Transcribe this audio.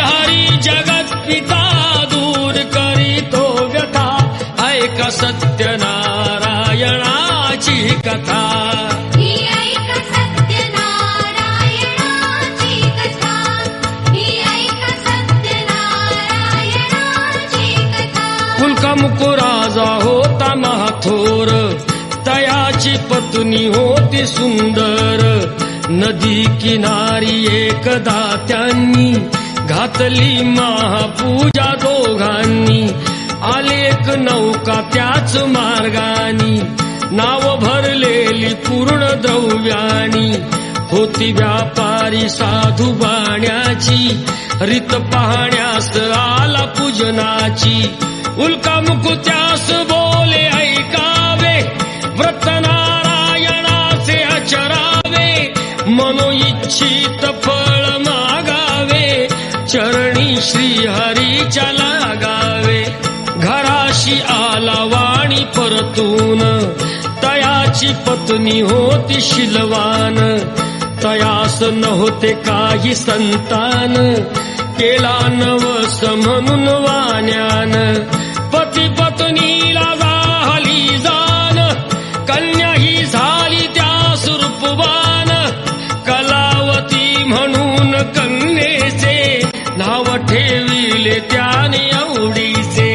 हरी जगत पिता दूर करीतो व्यथा ऐका सत्यनारायणाची कथा मुकुराजा होता महाथोर तयाची पत्नी होती सुंदर नदी किनारी एकदा त्यांनी घातली महापूजा दोघांनी आले एक नौका त्याच मार्गानी नाव भरलेली पूर्ण द्रव्यानी होती व्यापारी साधू बाण्याची रीत पाहण्यास आला पूजनाची उल्कामुख त्यास बोले ऐकावे व्रत नारायणाचे आचरावे मनोइच्छित फळ मागावे चरणी श्री हरीच्या लागावे घराशी आला वाणी परतून तयाची पत्नी होती शीलवान तयास नव्हते काही संतान केला नवस म्हणून वाण्यान पती पत्नीला झाली जाण कन्या ही झाली त्या रूपवान कलावती म्हणून कन्येचे नाव ठेविले त्याने आवडीचे